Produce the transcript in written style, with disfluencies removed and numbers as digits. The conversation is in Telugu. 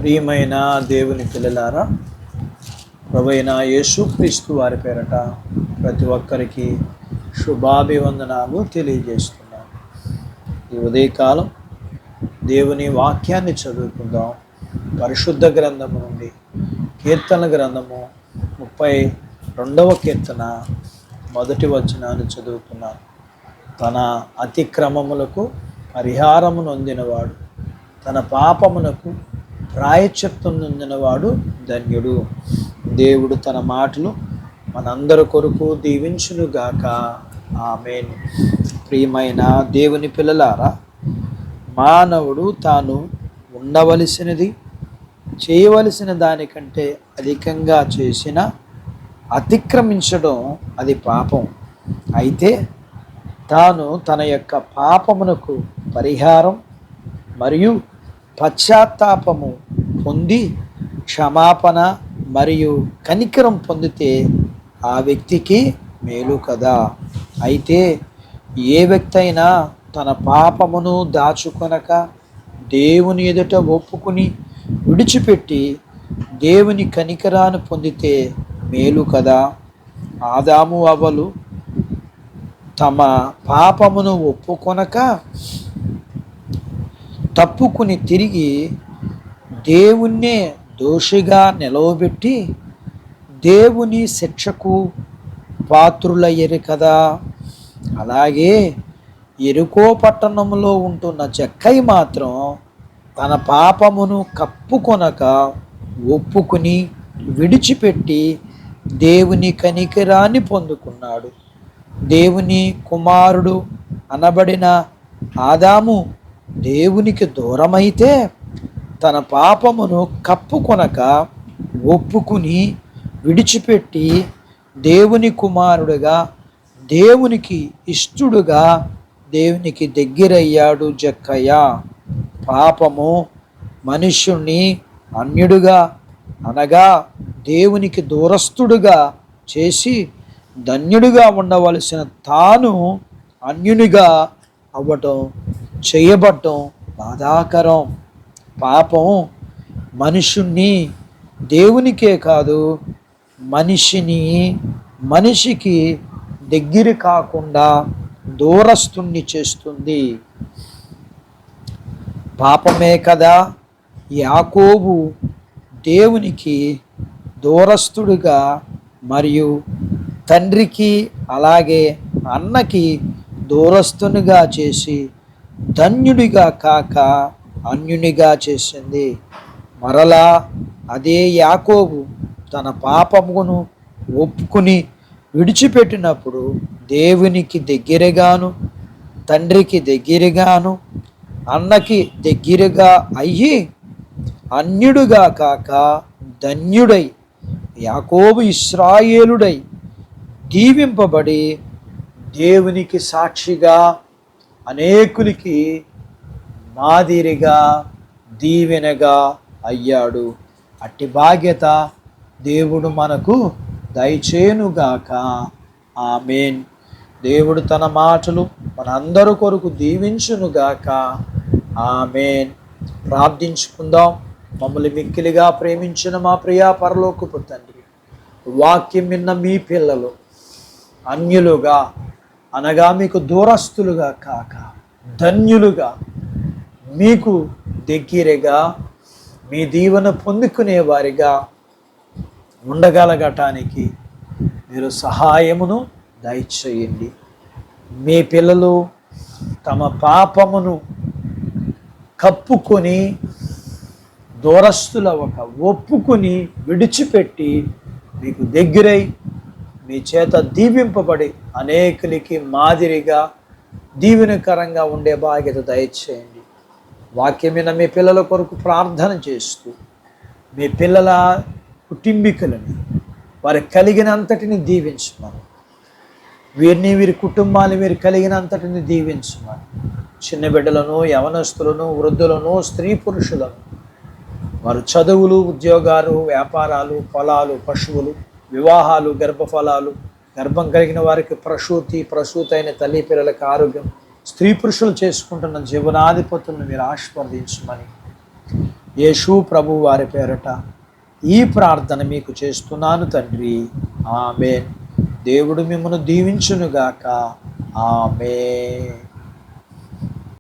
ప్రియమైన దేవుని పిల్లలారా, ప్రభువైన యేసుక్రీస్తు వారి పేరట ప్రతి ఒక్కరికి శుభాభివందనాలు తెలియజేస్తున్నాను. ఈ ఉదయకాలం దేవుని వాక్యాన్ని చదువుకుందాం. పరిశుద్ధ గ్రంథము నుండి కీర్తన గ్రంథము 32వ కీర్తన మొదటి వచనాన్ని చదువుతున్నాను. తన అతిక్రమములకు పరిహారము నొందినవాడు, తన పాపమునకు ప్రాయశ్చిత్తం నొందినవాడు ధన్యుడు. దేవుడు తన మాటలు మనందరి కొరకు దీవించునుగాక. ఆమేన్. ప్రియమైన దేవుని పిల్లలారా, మానవుడు తాను ఉండవలసినది చేయవలసిన దానికంటే అధికంగా చేసిన అతిక్రమించడం అది పాపం. అయితే తాను తన యొక్క పాపమునకు పరిహారం మరియు పశ్చాత్తాపము పొంది క్షమాపణ మరియు కనికరం పొందితే ఆ వ్యక్తికి మేలు కదా. అయితే ఏ వ్యక్తి అయినా తన పాపమును దాచుకొనక దేవుని ఎదుట ఒప్పుకుని విడిచిపెట్టి దేవుని కనికరాన్ని పొందితే మేలు కదా. ఆదాము అవ్వలు తమ పాపమును ఒప్పుకొనక తప్పుకుని తిరిగి దేవుణ్ణే దోషిగా నిలవబెట్టి దేవుని శిక్షకు పాత్రులయ్యరు కదా. అలాగే ఎరుకో పట్టణంలో ఉంటున్న జక్కయ్య మాత్రం తన పాపమును కప్పుకొనక ఒప్పుకుని విడిచిపెట్టి దేవుని కనికరాన్ని పొందుకున్నాడు. దేవుని కుమారుడు అనబడిన ఆదాము దేవునికి దూరమైతే తన పాపమును కప్పుకొనక ఒప్పుకుని విడిచిపెట్టి దేవుని కుమారుడుగా, దేవునికి ఇష్టడుగా దేవునికి దగ్గరయ్యాడు జక్కయ్య. పాపము మనుష్యుణ్ణి అన్యుడుగా అనగా దేవునికి దూరస్తుడుగా చేసి ధన్యుడిగా ఉండవలసిన తాను అన్యునిగా అవ్వటం, చేయబడటం బాధాకరం. పాపం మనుషుణ్ణి దేవునికే కాదు మనిషికి దగ్గర కాకుండా దూరస్తుణ్ణి చేస్తుంది. పాపమే కదా యాకోబు దేవునికి దూరస్తుడుగా మరియు తండ్రికి అలాగే అన్నకి దూరస్తునిగా చేసి ధన్యుడిగా కాక అన్యునిగా చేసింది. మరలా అదే యాకోబు తన పాపమును ఒప్పుకుని విడిచిపెట్టినప్పుడు దేవునికి దగ్గరగాను, తండ్రికి దగ్గరగాను, అన్నకి దగ్గరగా అయ్యి అన్యుడుగా కాక ధన్యుడై యాకోబు ఇశ్రాయేలుడై దీవింపబడి దేవునికి సాక్షిగా అనేకులకి మాదిరిగా దీవెనగా అయ్యాడు. అట్టి బాధ్యత దేవుడు మనకు దయచేయునుగాక. ఆమేన్. దేవుడు తన మాటలు మనందరి కొరకు దీవించునుగాక. ఆమేన్. ప్రార్థించుకుందాం. మమ్మల్ని మిక్కిలిగా ప్రేమించిన మా ప్రియా పరలోకపు తండ్రి, వాక్యం విన్న మీ పిల్లలు అన్యులుగా అనగా మీకు దూరస్తులుగా కాక ధన్యులుగా మీకు దగ్గరగా మీ దీవెన పొందుకునే వారిగా ఉండగలగటానికి మీరు సహాయమును దయచేయండి. మీ పిల్లలు తమ పాపమును కప్పుకొని దూరస్తులవక ఒప్పుకుని విడిచిపెట్టి మీకు దగ్గరై మీ చేత దీవింపబడి అనేకులకి మాదిరిగా దీవెనకరంగా ఉండే బాధ్యత దయచేయండి. వాక్యమైన మీ పిల్లల కొరకు ప్రార్థన చేస్తూ మీ పిల్లల కుటుంబీకులని వారి కలిగినంతటిని దీవించమని, వీరి కుటుంబాన్ని మీరు కలిగినంతటిని దీవించమని, చిన్న బిడ్డలను, యవనస్తులను, వృద్ధులను, స్త్రీ పురుషులను, వారు చదువులు, ఉద్యోగాలు, వ్యాపారాలు, పొలాలు, పశువులు, వివాహాలు, గర్భఫలాలు, గర్భం కలిగిన వారికి ప్రసూతైన తల్లి పిల్లలకు ఆరోగ్యం, స్త్రీ పురుషులు చేసుకుంటున్న జీవనాధిపతులను మీరు ఆశీర్వదించమని, యేసు ప్రభు వారి పేరట ఈ ప్రార్థన మీకు చేస్తున్నాను తండ్రి. ఆమేన్. దేవుడు మిమ్మల్ని దీవించునుగాక. ఆమేన్.